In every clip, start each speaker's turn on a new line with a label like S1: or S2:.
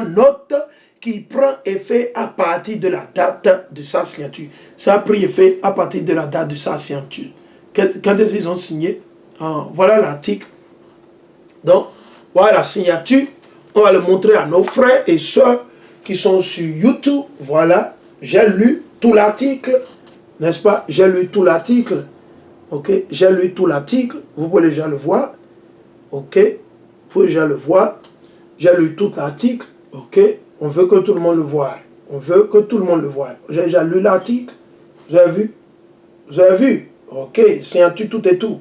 S1: note qui prend effet à partir de la date de sa signature. Ça a pris effet à partir de la date de sa signature. Quand ils ont signé, voilà l'article. Donc, voilà la signature. On va le montrer à nos frères et sœurs qui sont sur YouTube. Voilà, j'ai lu tout l'article. N'est-ce pas? J'ai lu tout l'article. Ok, j'ai lu tout l'article. Vous pouvez déjà le voir. Ok, vous pouvez déjà le voir. J'ai lu tout l'article. Ok, on veut que tout le monde le voie. On veut que tout le monde le voie. J'ai déjà lu l'article. Vous avez vu? Vous avez vu? Ok, signature tout et tout.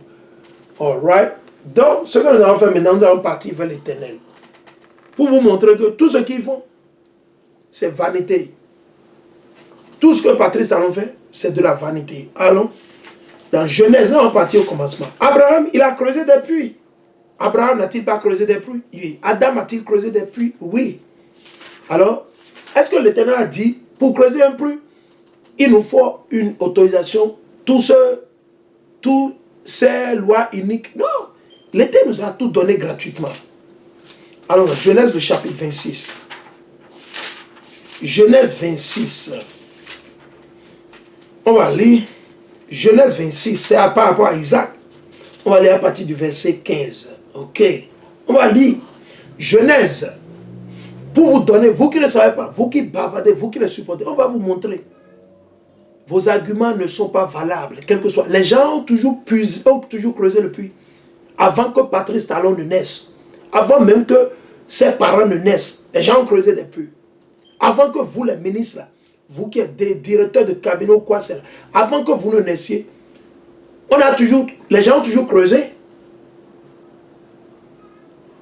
S1: Alright. Donc, ce que nous allons faire maintenant, nous allons partir vers l'Éternel. Pour vous montrer que tout ce qu'ils font, c'est vanité. Tout ce que Patrice Talon fait, c'est de la vanité. Allons. Dans Genèse, on va partir au commencement. Abraham, il a creusé des puits. Abraham n'a-t-il pas creusé des puits? Oui. Adam a-t-il creusé des puits? Oui. Alors, est-ce que l'Éternel a dit, pour creuser un puits, il nous faut une autorisation, toutes ces lois uniques? Non. L'Éternel nous a tout donné gratuitement. Alors, Genèse, le chapitre 26. Genèse 26. On va lire. Genèse 26, c'est par rapport à Isaac. On va lire à partir du verset 15. Ok. On va lire. Genèse. Pour vous donner, vous qui ne savez pas, vous qui bavardez, vous qui ne supportez, on va vous montrer. Vos arguments ne sont pas valables, quel que soit. Les gens ont toujours creusé le puits. Avant que Patrice Talon ne naisse. Avant même que ses parents ne naissent. Les gens ont creusé des puits. Avant que vous, les ministres, là, vous qui êtes des directeurs de cabinet ou quoi, c'est là, avant que vous ne naissiez, les gens ont toujours creusé.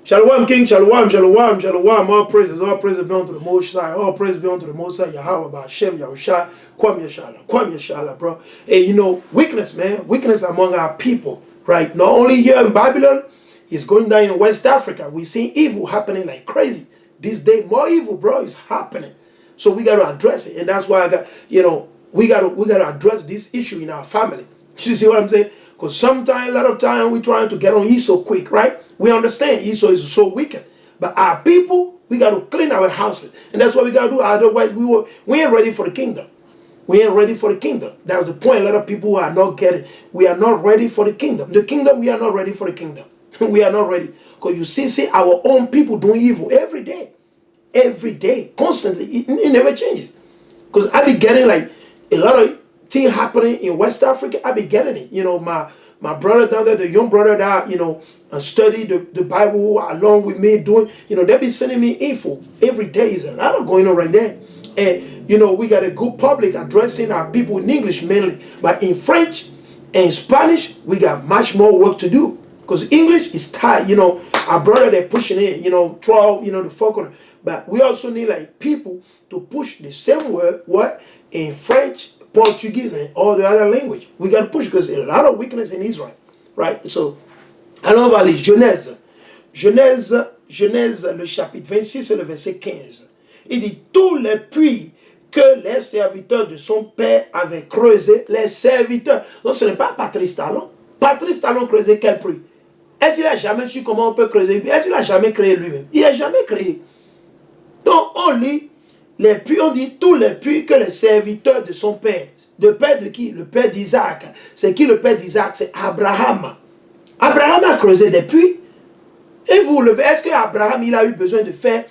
S1: Shalom King, shalom, shalom, shalom, all praises be unto the Most High, all praise be unto the Most High, Yahweh, Ba'Shem, Yahushua, Kwam Yashala, bro. And you know, weakness, man, weakness among our people, right? Not only here in Babylon, it's going down in West Africa. We see evil happening like crazy. This day, more evil, bro, is happening. So we got to address it. And that's why we got to address this issue in our family. You see what I'm saying? Because sometimes, a lot of time, we're trying to get on Esau quick, right? We understand Esau is so wicked. But our people, we got to clean our houses. And that's what we got to do. Otherwise, we ain't ready for the kingdom. We ain't ready for the kingdom. That's the point a lot of people are not getting. We are not ready for the kingdom. The kingdom, we are not ready for the kingdom. We are not ready. Because you see our own people doing evil every day. Every day, constantly. It never changes. Because I be getting like a lot of things happening in West Africa. I be getting it. You know, my brother down there, the young brother that, study the Bible along with me doing, they be sending me info. Every day is a lot of going on right there. And, we got a good public addressing our people in English mainly. But in French and Spanish, we got much more work to do. Because English is tight, our brother, they're pushing it, throw, the folk on it. But we also need like people to push the same word in French, Portuguese, and all the other language. We got to push because a lot of weakness in Israel, right? So, allons on va aller. Genèse, le chapitre 26 et le verset 15. Il dit, tous les puits que les serviteurs de son père avaient creusés, les serviteurs. Donc ce n'est pas Patrice Talon. Patrice Talon creusait quel puits? Est-ce qu'il n'a jamais su comment on peut creuser? Est-ce qu'il n'a jamais créé lui-même? Il n'a jamais créé. Donc, on lit les puits, on dit tous les puits que les serviteurs de son père. Le père de qui? Le père d'Isaac. C'est qui le père d'Isaac? C'est Abraham. Abraham a creusé des puits. Et vous levez, est-ce qu'Abraham, il a eu besoin de faire,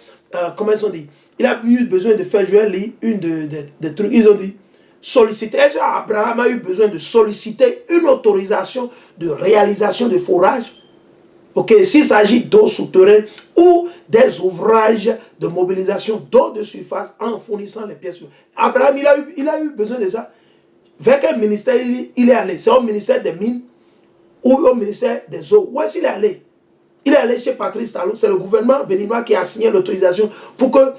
S1: comment ils ont dit? Il a eu besoin de faire, je vais lire une des trucs, ils ont dit, solliciter. Est-ce qu'Abraham a eu besoin de solliciter une autorisation de réalisation de forage? Ok, s'il s'agit d'eau souterraine ou des ouvrages de mobilisation d'eau de surface en fournissant les pièces. Abraham, il a eu besoin de ça. Vers quel ministère il est allé? C'est au ministère des mines ou au ministère des eaux? Où est-ce qu'il est allé? Il est allé chez Patrice Talon. C'est le gouvernement béninois qui a signé l'autorisation pour que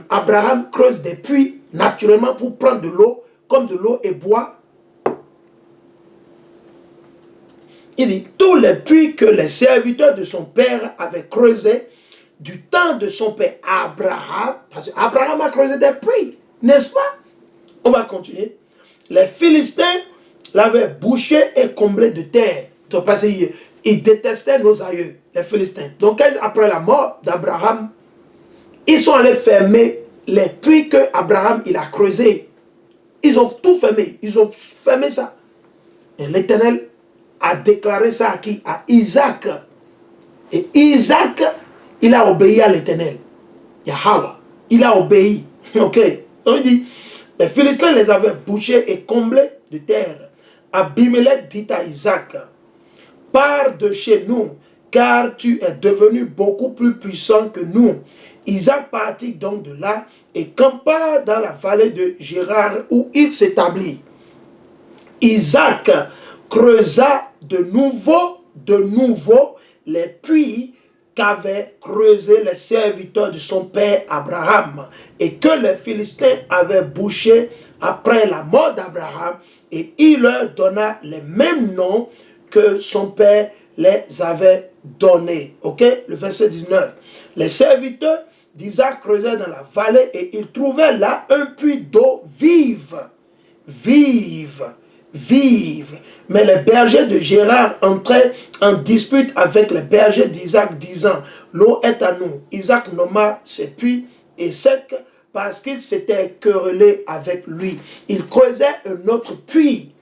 S1: Abraham creuse des puits naturellement pour prendre de l'eau, comme de l'eau et boire. Il dit, tous les puits que les serviteurs de son père avaient creusés du temps de son père Abraham, parce qu'Abraham a creusé des puits, n'est-ce pas? On va continuer. Les Philistins l'avaient bouché et comblé de terre. Donc, parce qu'ils détestaient nos aïeux, les Philistins. Donc, après la mort d'Abraham, Ils sont allés fermer les puits que Abraham il a creusés. Ils ont tout fermé. Ils ont fermé ça. Et l'Éternel a déclaré ça à qui? À Isaac. Et Isaac, il a obéi à l'Éternel. Yahweh, il a obéi. Ok. On dit, les Philistins les avaient bouchés et comblés de terre. Abimelech dit à Isaac, pars de chez nous, car tu es devenu beaucoup plus puissant que nous. Isaac partit donc de là et campa dans la vallée de Gérard où il s'établit. Isaac creusa de nouveau les puits qu'avaient creusés les serviteurs de son père Abraham et que les Philistins avaient bouchés après la mort d'Abraham, et il leur donna les mêmes noms que son père les avait donnés. Ok, le verset 19. Les serviteurs d'Isaac creusaient dans la vallée et ils trouvaient là un puits d'eau vive. Mais les bergers de Gérard entraient en dispute avec les bergers d'Isaac, disant, l'eau est à nous. Isaac nomma ses puits et sec parce qu'il s'était querellé avec lui. Il creusait un autre puits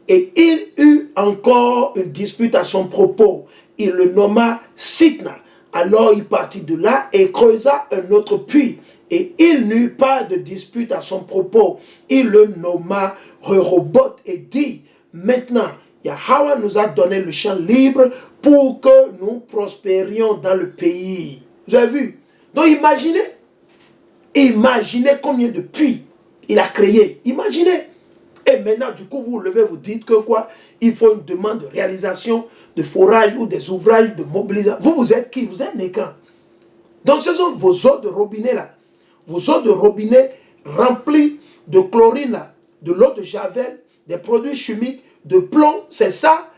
S1: et il eut encore une dispute à son propos. Il le nomma Sitna. Alors il partit de là et creusa un autre puits. Et il n'eut pas de dispute à son propos. Il le nomma Rehoboth et dit, maintenant, Yahweh nous a donné le champ libre pour que nous prospérions dans le pays. Vous avez vu? Donc imaginez combien de puits il a créé. Imaginez. Et maintenant, du coup, vous levez, vous dites que quoi? Il faut une demande de réalisation, de forage ou des ouvrages de mobilisation. Vous êtes qui? Vous êtes mécans. Donc ce sont vos eaux de robinet là. Vos eaux de robinet remplies de chlorine là, de l'eau de javel, des produits chimiques, de plomb, c'est ça,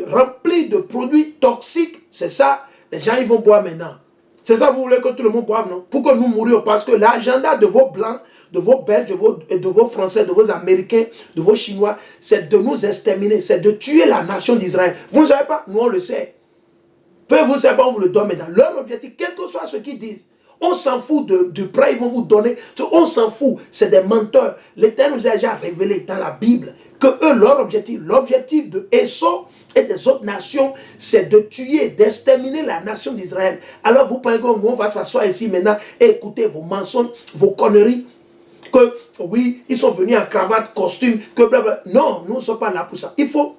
S1: remplis de produits toxiques, c'est ça, les gens ils vont boire maintenant. C'est ça, vous voulez que tout le monde boive, non? Pour que nous mourions, parce que l'agenda de vos blancs, de vos belges, de vos français, de vos américains, de vos chinois, c'est de nous exterminer, c'est de tuer la nation d'Israël. Vous ne savez pas? Nous on le sait. Peu vous ne savez pas, on vous le donne maintenant. Leur objectif, quel que soit ce qu'ils disent, on s'en fout du prêt, ils vont vous donner. On s'en fout, c'est des menteurs. L'Éternel nous a déjà révélé dans la Bible que eux, leur objectif, l'objectif de Esau et des autres nations, c'est de tuer, d'exterminer la nation d'Israël. Alors vous pensez qu'on va s'asseoir ici maintenant et écouter vos mensonges, vos conneries, que oui, ils sont venus en cravate, costume, que blablabla. Non, nous ne sommes pas là pour ça. Il faut,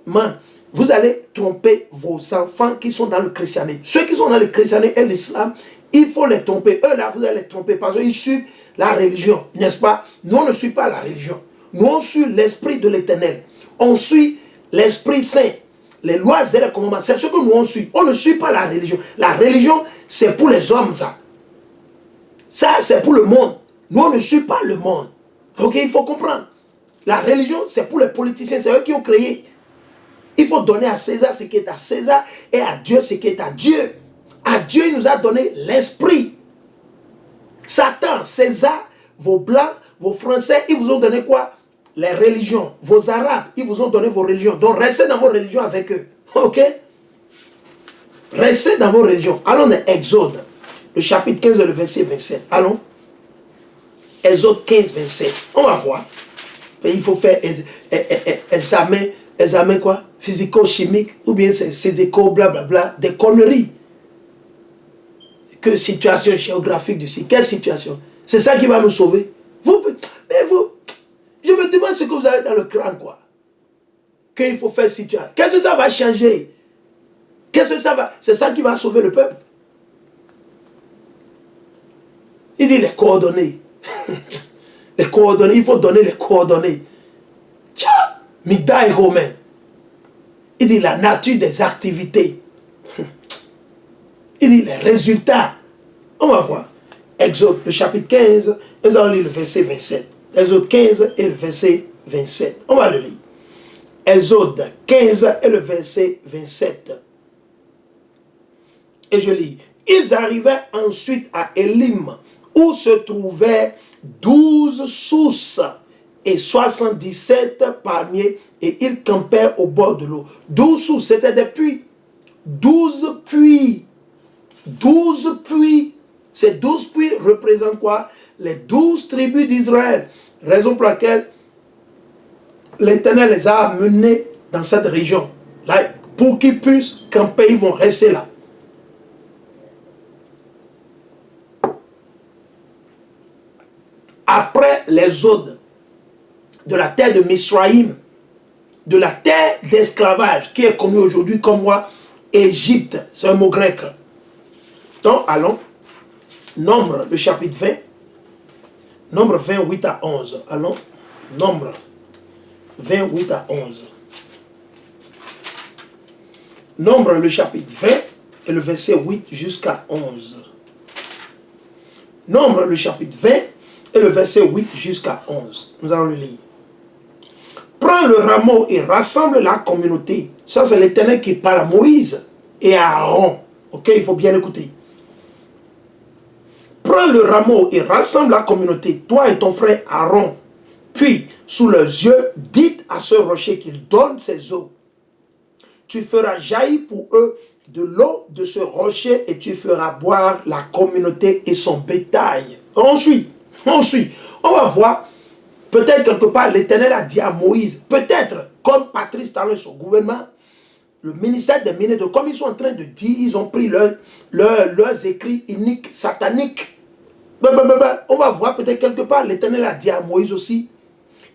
S1: vous allez tromper vos enfants qui sont dans le christianisme. Ceux qui sont dans le christianisme et l'islam, il faut les tromper. Eux là, vous allez les tromper parce qu'ils suivent la religion, n'est-ce pas? Nous, on ne suit pas la religion. Nous, on suit l'esprit de l'Éternel. On suit l'Esprit Saint. Les lois et les commandements, c'est ce que nous on suit. On ne suit pas la religion. La religion, c'est pour les hommes, ça. Ça, c'est pour le monde. Nous, on ne suit pas le monde. Ok, il faut comprendre. La religion, c'est pour les politiciens. C'est eux qui ont créé. Il faut donner à César ce qui est à César et à Dieu ce qui est à Dieu. À Dieu, il nous a donné l'esprit. Satan, César, vos blancs, vos français, ils vous ont donné quoi? Les religions. Vos arabes, ils vous ont donné vos religions. Donc, restez dans vos religions avec eux. Ok? Restez dans vos religions. Allons dans Exode, le chapitre 15, le verset 27. Allons. Exode 15, 27. On va voir. Il faut faire examen quoi? Physico-chimique, ou bien c'est des blablabla, des conneries. Que situation géographique d'ici? Quelle situation? C'est ça qui va nous sauver. Je me demande ce que vous avez dans le crâne, quoi. Qu'il faut faire situation. Qu'est-ce que ça va changer? Qu'est-ce que ça va? C'est ça qui va sauver le peuple. Il dit les coordonnées. Les coordonnées, il faut donner les coordonnées. Tiens, Mida et Romain. Il dit la nature des activités. Il dit les résultats. On va voir. Exode, le chapitre 15, et on lit le verset 27. Exode 15 et le verset 27. On va le lire. Exode 15 et le verset 27. Et je lis. Ils arrivaient ensuite à Élim, où se trouvaient 12 sources et 77 palmiers, et ils campèrent au bord de l'eau. 12 sources, c'était des puits. 12 puits. 12 puits Ces 12 puits représentent quoi? Les 12 tribus d'Israël. Raison pour laquelle l'Éternel les a amenés dans cette région. Là, pour qu'ils puissent camper, ils vont rester là. Après l'exode de la terre de Misraïm, de la terre d'esclavage qui est connue aujourd'hui comme moi, Égypte, c'est un mot grec. Donc, allons, Nombre, le chapitre 20, Nombre 28 à 11. Allons, Nombre 28 à 11. Nombre, le chapitre 20 et le verset 8 jusqu'à 11. Nombre, le chapitre 20 et le verset 8 jusqu'à 11. Nous allons le lire. Prends le rameau et rassemble la communauté. Ça, c'est l'Éternel qui parle à Moïse et à Aaron. Ok, il faut bien écouter. Prends le rameau et rassemble la communauté, toi et ton frère Aaron. Puis, sous leurs yeux, dites à ce rocher qu'il donne ses eaux. Tu feras jaillir pour eux de l'eau de ce rocher et tu feras boire la communauté et son bétail. On suit. On va voir. Peut-être quelque part, l'Éternel a dit à Moïse, peut-être, comme Patrice Talon et son gouvernement, le ministère des Mines, comme ils sont en train de dire, ils ont pris leurs écrits uniques, sataniques. On va voir peut-être quelque part, l'Éternel a dit à Moïse aussi,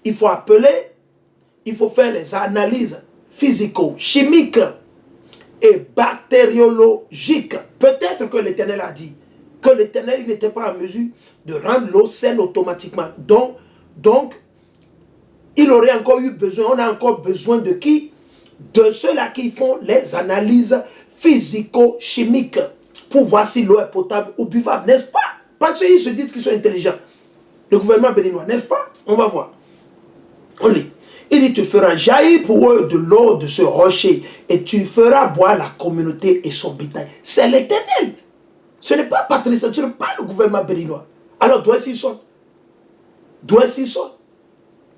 S1: il faut appeler, il faut faire les analyses physico-chimiques et bactériologiques. Peut-être que l'Éternel a dit que l'Éternel n'était pas en mesure de rendre l'eau saine automatiquement. Donc, il aurait encore eu besoin, on a encore besoin de qui? De ceux-là qui font les analyses physico-chimiques pour voir si l'eau est potable ou buvable, n'est-ce pas? Parce qu'ils se disent qu'ils sont intelligents. Le gouvernement béninois, n'est-ce pas? On va voir. On lit. Il dit, tu feras jaillir pour eux de l'eau de ce rocher et tu feras boire la communauté et son bétail. C'est l'Éternel. Ce n'est pas Patrice, ce n'est pas le gouvernement béninois. Alors, d'où est-ce qu'ils sont? D'où est-ce qu'ils sont?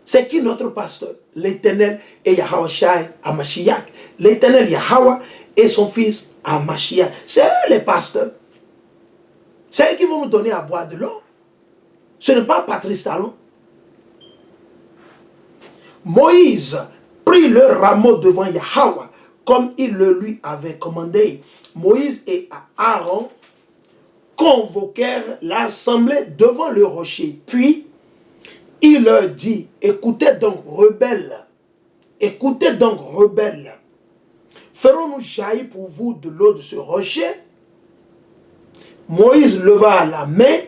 S1: C'est qui notre pasteur? L'Éternel et Yahweh Shai à Mashiach. L'Éternel Yahweh et son fils à Mashiach. C'est eux les pasteurs. C'est eux qui vont nous donner à boire de l'eau. Ce n'est pas Patrice Talon. Moïse prit le rameau devant Yahweh comme il le lui avait commandé. Moïse et Aaron convoquèrent l'assemblée devant le rocher. Puis, il leur dit, écoutez donc, rebelles, ferons-nous jaillir pour vous de l'eau de ce rocher? Moïse leva la main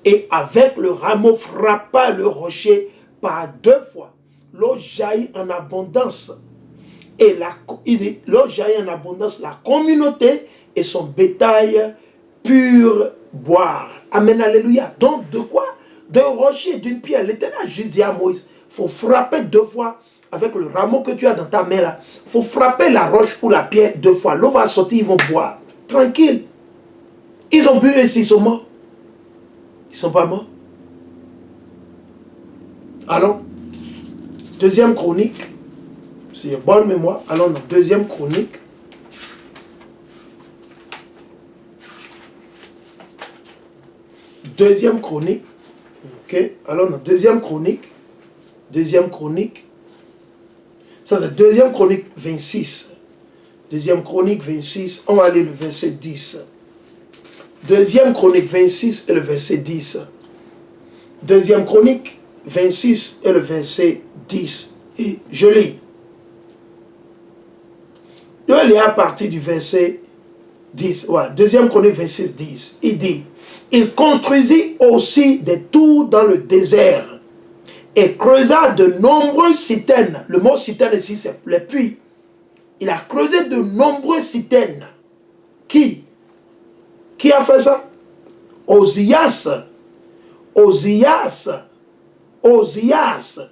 S1: et avec le rameau frappa le rocher par 2 fois. L'eau jaillit en abondance. Et l'eau jaillit en abondance, la communauté et son bétail purent boire. Amen, alléluia. Donc, de quoi? D'un rocher, d'une pierre. L'Éternel a juste dit à Moïse, il faut frapper 2 fois avec le rameau que tu as dans ta main là. Il faut frapper la roche ou la pierre 2 fois. L'eau va sortir, ils vont boire. Tranquille. Ils ont bu et ils sont morts. Ils ne sont pas morts. Allons. 2e Chronique. C'est une bonne mémoire. Allons dans 2e Chronique. Deuxième Chronique. Ok. Alors dans 2e Chronique. 2e Chronique. Ça c'est 2e Chronique 26. 2e Chronique 26. On va aller le verset 10. 2e Chronique 26 et le verset 10. 2e Chronique 26 et le verset 10. Et je lis. Je vais lire à partir du verset 10. Ouais, 2e Chronique 26, 10. Il dit, il construisit aussi des tours dans le désert et creusa de nombreuses citernes. Le mot citerne ici, c'est les puits. Il a creusé de nombreuses citernes. Qui a fait ça? Ozias.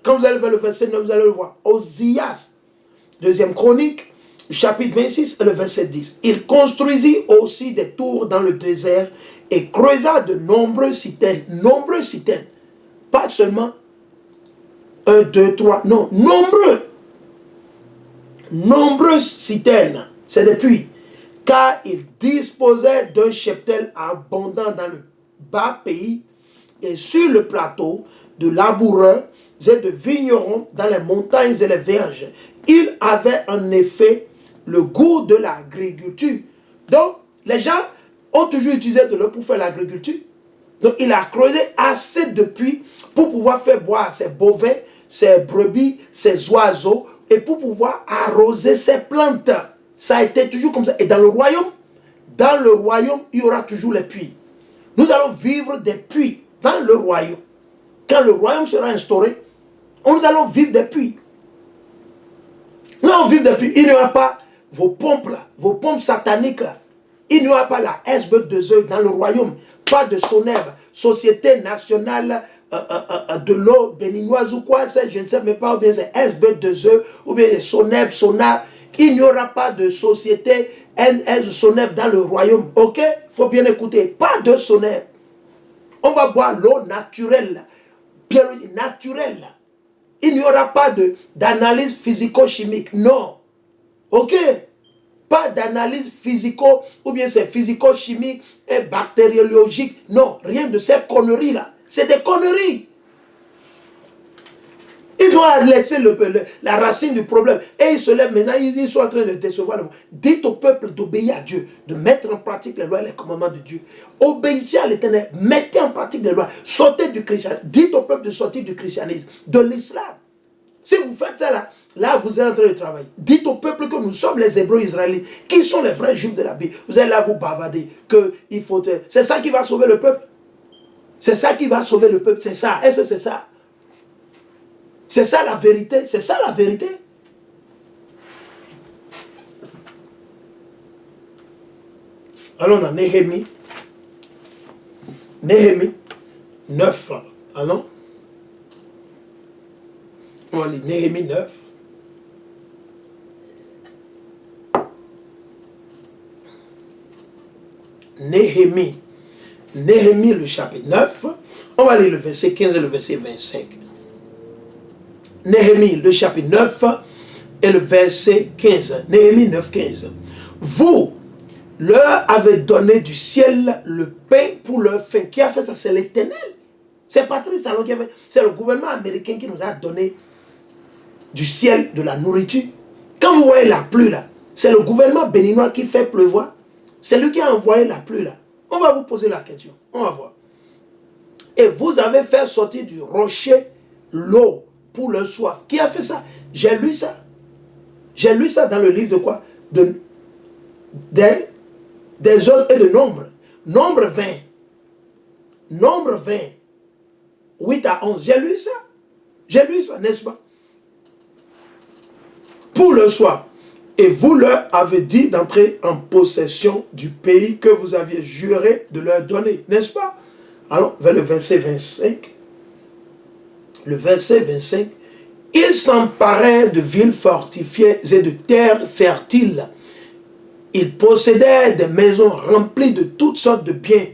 S1: Quand vous allez faire le verset 9, vous allez le voir. Ozias. 2e Chronique, chapitre 26 et le verset 10. Il construisit aussi des tours dans le désert et creusa de nombreuses citernes. Nombreuses citernes. Pas seulement 1, 2, 3. Non, nombreuses citernes. C'est des puits. Car il disposait d'un cheptel abondant dans le bas pays et sur le plateau de laboureurs et de vignerons dans les montagnes et les verges. Il avait en effet le goût de l'agriculture. Donc, les gens ont toujours utilisé de l'eau pour faire l'agriculture. Donc, il a creusé assez de puits pour pouvoir faire boire ses bovins, ses brebis, ses oiseaux, et pour pouvoir arroser ses plantes. Ça a été toujours comme ça. Et dans le royaume, il y aura toujours les puits. Nous allons vivre des puits dans le royaume. Quand le royaume sera instauré, nous allons vivre des puits. Nous allons vivre des puits. Il n'y aura pas vos pompes là, vos pompes sataniques là. Il n'y aura pas la SB2E dans le royaume. Pas de SONEB, Société Nationale de l'eau béninoise ou quoi, je ne sais même pas, ou bien c'est SB2E, ou bien SONEB, SONAB. Il n'y aura pas de société NS SONEB dans le royaume. Ok? Il faut bien écouter. Pas de SONEB. On va boire l'eau naturelle, naturelle. Il n'y aura pas d'analyse physico-chimique. Non. Ok? Pas d'analyse physico, ou bien c'est physico-chimique et bactériologique. Non, rien de ces conneries-là. C'est des conneries. Ils ont laissé la racine du problème. Et ils se lèvent maintenant, ils sont en train de décevoir le monde. Dites au peuple d'obéir à Dieu, de mettre en pratique les lois et les commandements de Dieu. Obéissez à l'Éternel, mettez en pratique les lois, sortez du christianisme. Dites au peuple de sortir du christianisme, de l'islam. Si vous faites ça là, vous êtes en train de travailler. Dites au peuple que nous sommes les Hébreux israélites, qui sont les vrais juifs de la Bible. Vous allez là vous bavarder, qu'il faut... C'est ça qui va sauver le peuple. C'est ça qui va sauver le peuple, c'est ça. Est-ce que c'est ça? C'est ça la vérité, c'est ça la vérité. Allons dans Néhémie. Néhémie 9. Allons. On va lire Néhémie 9. Néhémie. Néhémie le chapitre 9. On va lire le verset 15 et le verset 25. Néhémie le chapitre 9 et le verset 15. Néhémie 9, 15. Vous leur avez donné du ciel le pain pour leur faim. Qui a fait ça? C'est l'Éternel. C'est Patrice Talon qui a fait. C'est le gouvernement américain qui nous a donné du ciel de la nourriture. Quand vous voyez la pluie là, c'est le gouvernement béninois qui fait pleuvoir. C'est lui qui a envoyé la pluie là. On va vous poser la question. On va voir. Et vous avez fait sortir du rocher l'eau pour leur soif. Qui a fait ça? J'ai lu ça. J'ai lu ça dans le livre de quoi? Des ordres et de nombres. Nombre 20. Nombre 20. 8 à 11. J'ai lu ça. J'ai lu ça, n'est-ce pas? Pour leur soif. Et vous leur avez dit d'entrer en possession du pays que vous aviez juré de leur donner. N'est-ce pas? Alors, vers le verset 25. Le verset 25. Ils s'emparèrent de villes fortifiées et de terres fertiles. Ils possédèrent des maisons remplies de toutes sortes de biens,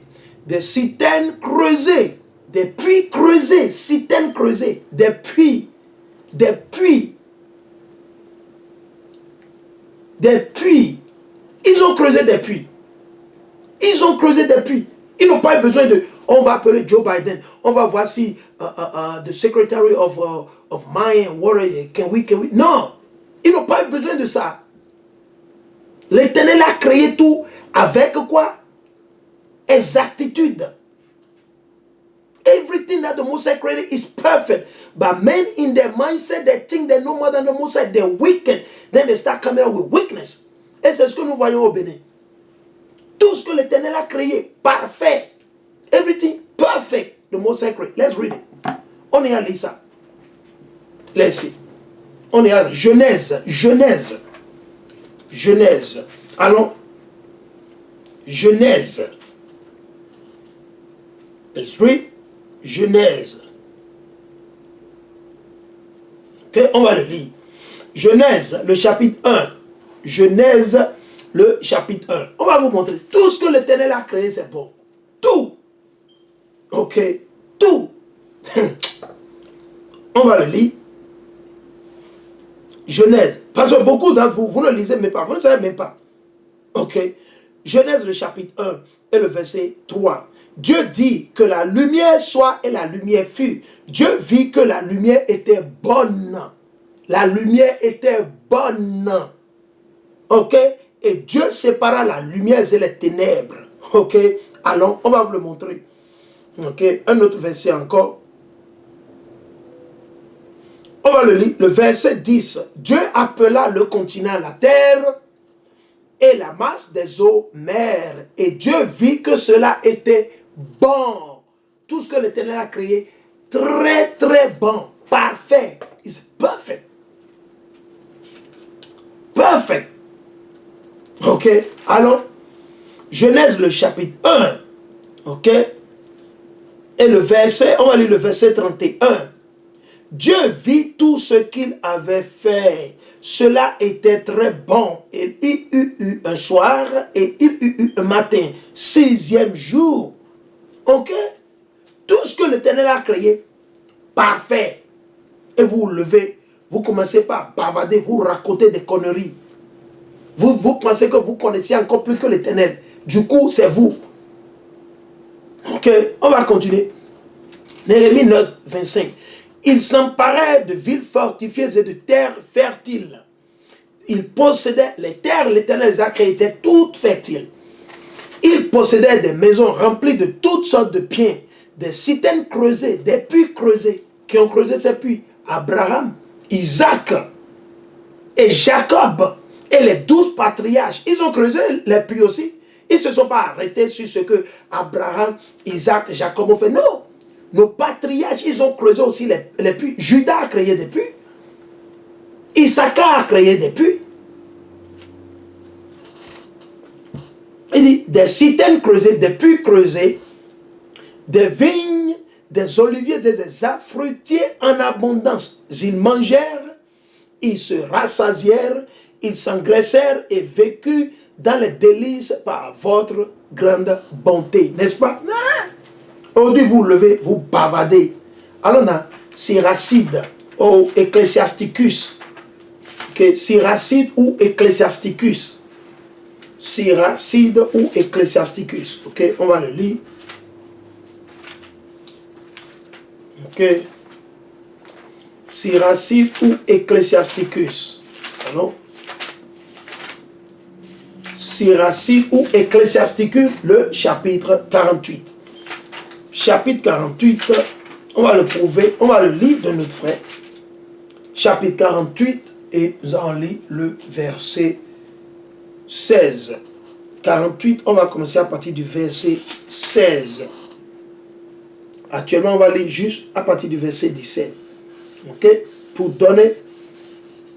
S1: des citernes creusées, des puits creusés, citernes creusées, des puits, des puits. Ils ont creusé des puits. Ils ont creusé des puits. Ils n'ont pas eu besoin de... On va appeler Joe Biden. On va voir si the Secretary of Mine and Water, can we... Non. Ils n'ont pas eu besoin de ça. L'Éternel a créé tout avec quoi? Exactitude. Everything that the Most High created is perfect. But men in their mindset, they think they know more than the Most High. They're wicked. Then they start coming up with weakness. Et c'est ce que nous voyons au Bénin. Tout ce que l'Éternel a créé, parfait. Everything perfect. The Most High created. Let's read it. On est à Lisa. Let's see. On est à Genèse. Genèse. Genèse. Allons. Genèse. Let's read. Genèse. Okay, on va le lire. Genèse, le chapitre 1. Genèse, le chapitre 1. On va vous montrer. Tout ce que l'Éternel a créé, c'est bon. Tout. Ok. Tout. On va le lire. Genèse. Parce que beaucoup d'entre vous, vous ne lisez même pas. Vous ne savez même pas. Ok. Genèse, le chapitre 1 et le verset 3. Dieu dit que la lumière soit et la lumière fut. Dieu vit que la lumière était bonne. La lumière était bonne. Ok? Et Dieu sépara la lumière et les ténèbres. Ok? Allons, on va vous le montrer. Ok? Un autre verset encore. On va le lire. Le verset 10. Dieu appela le continent la terre et la masse des eaux mer. Et Dieu vit que cela était bon. Tout ce que l'Éternel a créé, très très bon, parfait. It's perfect. Perfect. Ok, allons. Genèse le chapitre 1. Ok. Et le verset, on va lire le verset 31. Dieu vit tout ce qu'il avait fait. Cela était très bon. Et il y eut un soir et il y eut un matin. 6e jour. Ok. Tout ce que l'Éternel a créé, parfait. Et vous vous levez, vous commencez par bavader, vous racontez des conneries. Vous pensez que vous connaissez encore plus que l'Éternel. Du coup, c'est vous. Ok, on va continuer. Néhémie 9, 25. Ils s'emparaient de villes fortifiées et de terres fertiles. Ils possédaient les terres, l'Éternel les a créées, étaient toutes fertiles. Ils possédaient des maisons remplies de toutes sortes de biens, des citernes creusées, des puits creusés. Qui ont creusé ces puits? Abraham, Isaac et Jacob et les 12 patriarches. Ils ont creusé les puits aussi. Ils ne se sont pas arrêtés sur ce que Abraham, Isaac, Jacob ont fait. Non. Nos patriarches, ils ont creusé aussi les puits. Judas a créé des puits. Issachar a créé des puits. Il dit des citernes creusées, des puits creusés, des vignes, des oliviers, des arbres fruitiers en abondance. Ils mangèrent, ils se rassasièrent, ils s'engraissèrent et vécurent dans les délices par votre grande bonté. N'est-ce pas? Aujourd'hui, vous levez, vous bavardez. Alors, on a Siracide ou Ecclesiasticus. Okay. Siracide ou Ecclesiasticus. Siracide ou Ecclesiasticus. Ok, on va le lire. Ok. Siracide ou Ecclesiasticus. Alors, Siracide ou Ecclesiasticus, le chapitre 48. Chapitre 48, on va le prouver, on va le lire de notre frère. Chapitre 48, et nous allons lire le verset 16. 48, on va commencer à partir du verset 16. Actuellement, on va lire juste à partir du verset 17. Ok? Pour donner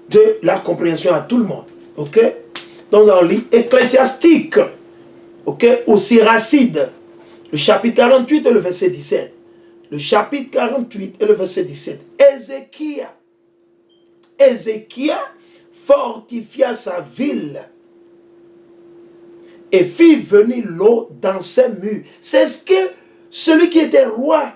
S1: de la compréhension à tout le monde. Ok? Donc, on lit Ecclésiastique. Ok? Ou Siracide. Le chapitre 48 et le verset 17. Le chapitre 48 et le verset 17. Ézéchias fortifia sa ville et fit venir l'eau dans ses murs. C'est ce que celui qui était roi,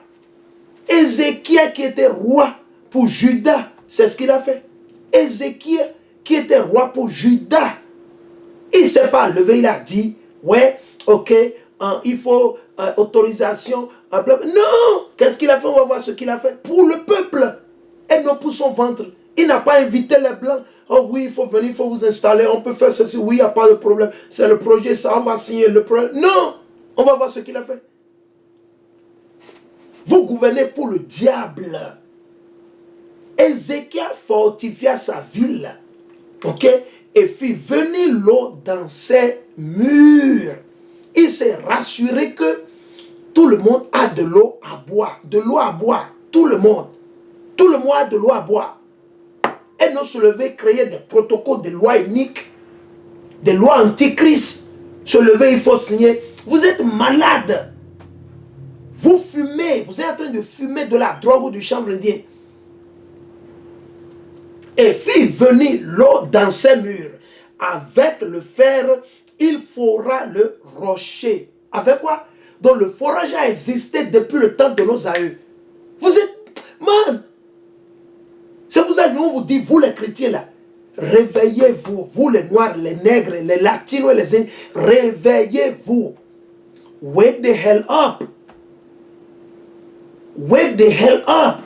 S1: Ézéchias qui était roi pour Juda, c'est ce qu'il a fait. Ézéchias qui était roi pour Juda, il ne s'est pas levé, il a dit, ouais, ok, il faut autorisation. Non, qu'est-ce qu'il a fait? On va voir ce qu'il a fait pour le peuple et non pour son ventre. Il n'a pas invité les blancs. Oh oui, il faut venir, il faut vous installer, on peut faire ceci. Oui, il n'y a pas de problème. C'est le projet, ça, on va signer le projet. Non, on va voir ce qu'il a fait. Vous gouvernez pour le diable. Ézéchias fortifia sa ville. Ok? Et fit venir l'eau dans ses murs. Il s'est rassuré que tout le monde a de l'eau à boire. De l'eau à boire. Tout le monde. Tout le monde a de l'eau à boire. Et non se lever, créer des protocoles, des lois uniques, des lois antichrist. Se lever, il faut signer. Vous êtes malade. Vous fumez. Vous êtes en train de fumer de la drogue ou du chanvre indien. Et fit venir l'eau dans ses murs. Avec le fer, il fora le rocher. Avec quoi? Donc le forage a existé depuis le temps de nos aïeux. Vous êtes... Man! C'est pour ça que nous vous dit, vous les chrétiens là, réveillez-vous. Vous les noirs, les nègres, les latinos et les indiens, réveillez-vous. Wake the hell up. Wake the hell up.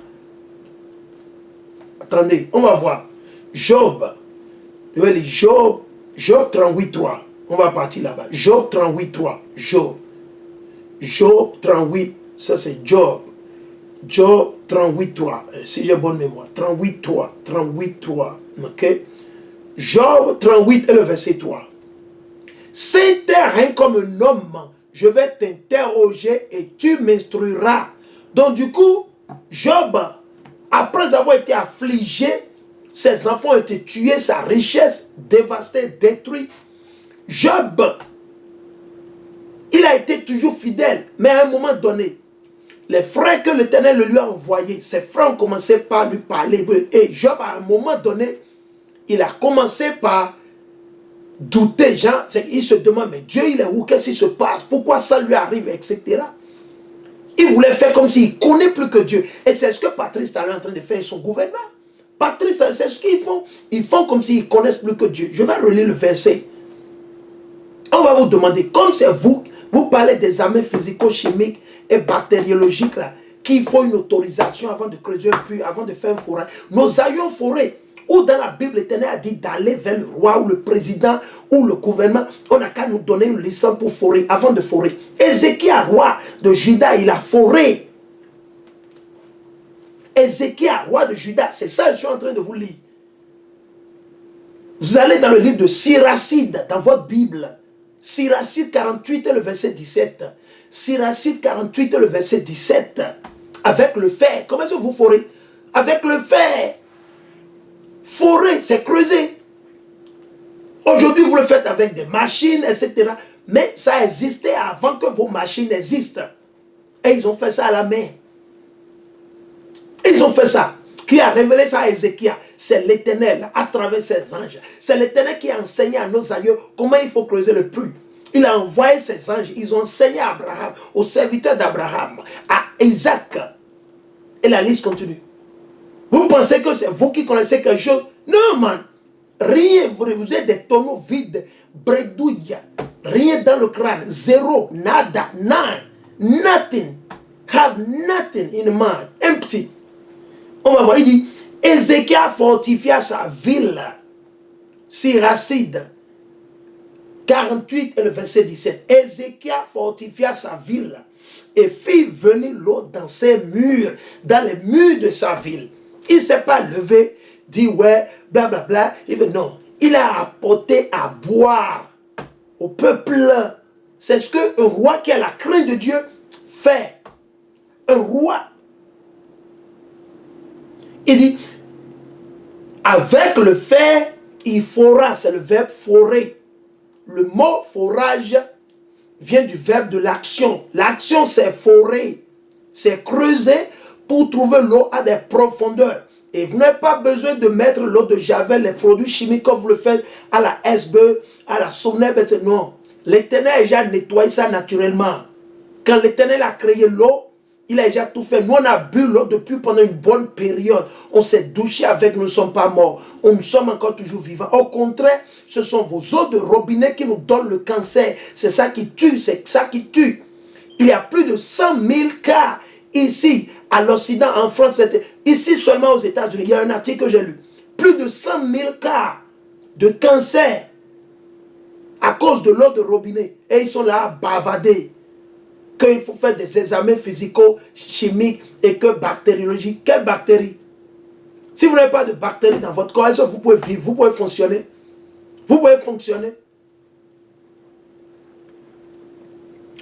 S1: Attendez, on va voir. Job. Je vais lire Job. Job 38.3. On va partir là-bas. Job 38.3. Job. Job 38. Ça c'est Job. Job 38.3. Si j'ai bonne mémoire. 38.3. 38.3. Ok. Job 38 et le verset 3. S'interrègne comme un homme, je vais t'interroger et tu m'instruiras. Donc du coup, Job, après avoir été affligé, ses enfants ont été tués, sa richesse dévastée, détruite. Job, il a été toujours fidèle, mais à un moment donné, les frères que l'Éternel lui a envoyés, ses frères ont commencé par lui parler. Et Job, à un moment donné, il a commencé par douter. Genre, il se demande, mais Dieu, il est où? Qu'est-ce qui se passe? Pourquoi ça lui arrive? Etc. Il voulait faire comme s'il ne connaît plus que Dieu. Et c'est ce que Patrice Talon est en train de faire et son gouvernement. Patrice, c'est ce qu'ils font. Ils font comme s'ils ne connaissent plus que Dieu. Je vais relire le verset. On va vous demander, comme c'est vous, vous parlez des armées physico-chimiques et bactériologiques là, qu'il faut une autorisation avant de creuser un puits, avant de faire un forêt. Nos aïeux forêt, ou dans la Bible, l'Éternel a dit d'aller vers le roi ou le président ou le gouvernement. On n'a qu'à nous donner une licence pour forer, avant de forer. Ézéchiel, roi de Juda, il a foré. Ézéchiel, roi de Juda, c'est ça que je suis en train de vous lire. Vous allez dans le livre de Siracide, dans votre Bible. Siracide 48 et le verset 17. Siracide 48 et le verset 17. Avec le fer. Comment est-ce que vous forez? Avec le fer. Forer, c'est creuser. Aujourd'hui, vous le faites avec des machines, etc. Mais ça existait avant que vos machines existent. Et ils ont fait ça à la main. Ils ont fait ça. Qui a révélé ça à Ézéchiel? C'est l'Éternel à travers ses anges. C'est l'Éternel qui a enseigné à nos aïeux comment il faut creuser le puits. Il a envoyé ses anges. Ils ont enseigné à Abraham, aux serviteurs d'Abraham, à Isaac. Et la liste continue. Vous pensez que c'est vous qui connaissez quelque chose? Non, man. Rien. Vous êtes des tonneaux vides, bredouilles. Rien dans le crâne. Zéro. Nada. None. Nothing. Have nothing in mind. Empty. On va voir. Il dit, Ézéchiel fortifia sa ville. Siracide 48 et le verset 17. Ézéchiel fortifia sa ville et fit venir l'eau dans ses murs, dans les murs de sa ville. Il ne s'est pas levé, dit ouais, blablabla. Il veut non. Il a apporté à boire au peuple. C'est ce qu'un roi qui a la crainte de Dieu fait. Un roi. Il dit, avec le fer, il fora. C'est le verbe forer. Le mot forage vient du verbe de l'action. L'action, c'est forer. C'est creuser pour trouver l'eau à des profondeurs. Et vous n'avez pas besoin de mettre l'eau de Javel, les produits chimiques comme vous le faites à la SB, à la Soneb, etc. Non. L'Éternel a déjà nettoyé ça naturellement. Quand l'Éternel a créé l'eau, il a déjà tout fait. Nous, on a bu l'eau depuis pendant une bonne période. On s'est douché avec, nous ne sommes pas morts. Nous sommes encore toujours vivants. Au contraire, ce sont vos eaux de robinet qui nous donnent le cancer. C'est ça qui tue, c'est ça qui tue. Il y a plus de 100 000 cas ici, à l'Occident, en France. Ici seulement aux États-Unis, il y a un article que j'ai lu. Plus de 100 000 cas de cancer à cause de l'eau de robinet. Et ils sont là à bavader. Qu'il faut faire des examens physico-chimiques et que bactériologiques. Quelle bactérie? Si vous n'avez pas de bactéries dans votre corps, est-ce que vous pouvez vivre? Vous pouvez fonctionner? Vous pouvez fonctionner?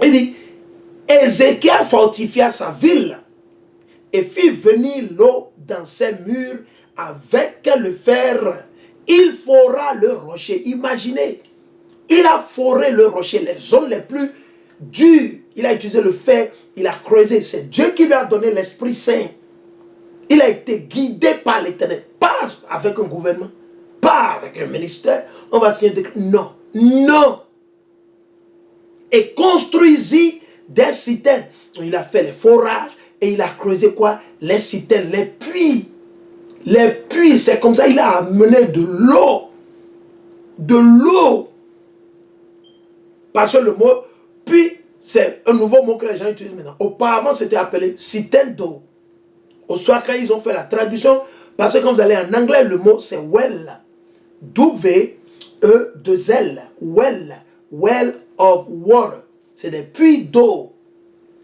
S1: Il dit, Ézéchiel fortifia sa ville et fit venir l'eau dans ses murs avec le fer. Il fora le rocher. Imaginez, il a foré le rocher, les zones les plus dures. Il a utilisé le fer, il a creusé. C'est Dieu qui lui a donné l'Esprit Saint. Il a été guidé par l'Éternel. Pas avec un gouvernement, pas avec un ministère. On va signer un décret. Non, non. Et construisit des citernes. Il a fait les forages et il a creusé quoi? Les citernes, les puits. Les puits, c'est comme ça il a amené de l'eau. De l'eau. Parce que le mot puits C'est un nouveau mot que les gens utilisent maintenant. Auparavant, c'était appelé Sitendo. Au soir, quand ils ont fait la traduction, parce que quand vous allez en anglais, le mot c'est well. W-E-2-L. Well. Well of water. C'est des puits d'eau.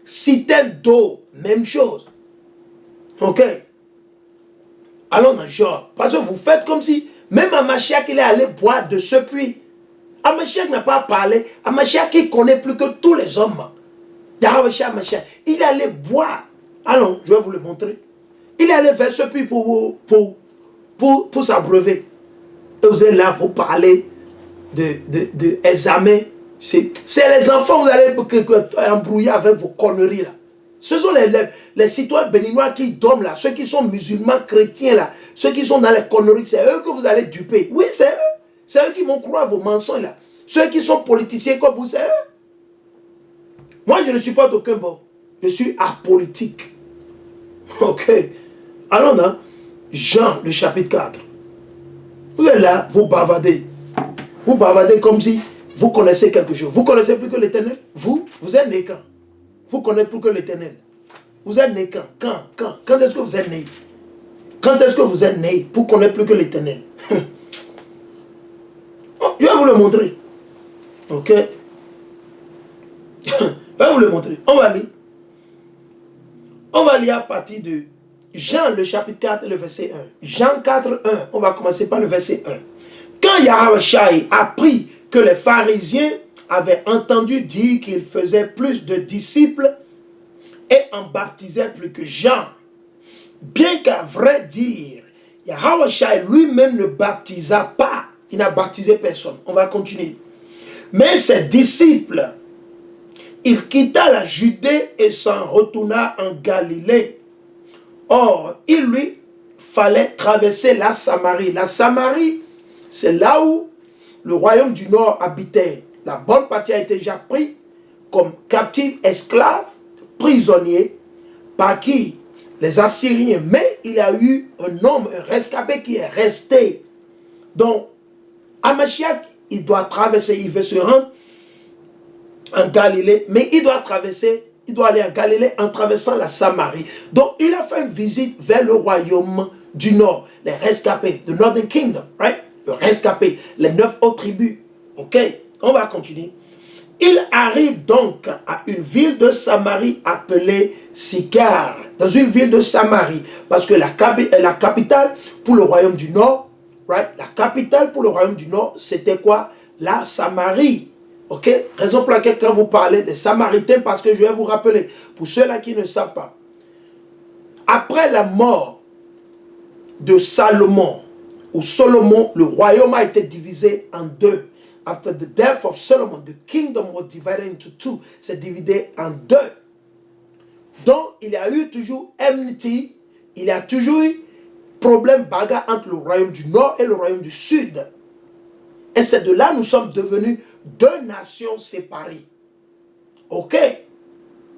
S1: Citerne d'eau. Même chose. Ok. Allons dans genre. Parce que vous faites comme si, même Amachiak, il est allé boire de ce puits. Amachiak n'a pas parlé. Amachiak, il connaît plus que tous les hommes. Il est allé boire. Allons, je vais vous le montrer. Il est allé vers ce puits pour s'abreuver. Et vous êtes là, vous parlez de examen. C'est les enfants, vous allez embrouiller avec vos conneries là. Ce sont les citoyens béninois qui dorment là, ceux qui sont musulmans, chrétiens là, ceux qui sont dans les conneries, c'est eux que vous allez duper. Oui, c'est eux. C'est eux qui vont croire vos mensonges là. Ceux qui sont politiciens comme vous, c'est eux. Moi, je ne suis pas d'aucun bord. Je suis apolitique. Ok. Allons dans Jean, le chapitre 4. Vous êtes là, vous bavardez. Vous bavardez comme si vous connaissez quelque chose. Vous connaissez plus que l'Éternel. Vous êtes né quand? Vous connaissez plus que l'Éternel. Vous êtes né quand? Quand est-ce que vous êtes né? Quand est-ce que vous êtes né pour connaître plus que l'Éternel? Oh, je vais vous le montrer. Ok? Je vais vous le montrer. On va lire. On va lire à partir de Jean, le chapitre 4, le verset 1. Jean 4, 1. On va commencer par le verset 1. Quand Yahushua apprit que les pharisiens avaient entendu dire qu'il faisait plus de disciples et en baptisait plus que Jean, bien qu'à vrai dire, Yahushua lui-même ne baptisa pas. Il n'a baptisé personne. On va continuer. Mais ses disciples, il quitta la Judée et s'en retourna en Galilée. Or, il lui fallait traverser la Samarie. La Samarie, c'est là où le royaume du Nord habitait. La bonne partie a été déjà prise comme captive, esclave, prisonnier, par qui? Les Assyriens. Mais il y a eu un homme, un rescapé qui est resté. Donc, Amachiak, il doit traverser, il veut se rendre en Galilée, mais il doit traverser, il doit aller en Galilée en traversant la Samarie. Donc, il a fait une visite vers le royaume du Nord, les rescapés, the Northern Kingdom, right? Le rescapé, les 9 autres tribus. Ok, on va continuer. Il arrive donc à une ville de Samarie appelée Sychar, dans une ville de Samarie, parce que la capitale pour le royaume du Nord, right? La capitale pour le royaume du Nord, c'était quoi? La Samarie. Ok? Raison pour laquelle quand vous parlez des Samaritains, parce que je vais vous rappeler, pour ceux-là qui ne savent pas, après la mort de Salomon, ou Solomon, le royaume a été divisé en deux. After the death of Solomon, the kingdom was divided into two. C'est divisé en deux. Donc, il y a eu toujours enmity, il y a toujours eu problème bagarre entre le royaume du Nord et le royaume du Sud. Et c'est de là que nous sommes devenus deux nations séparées. Ok?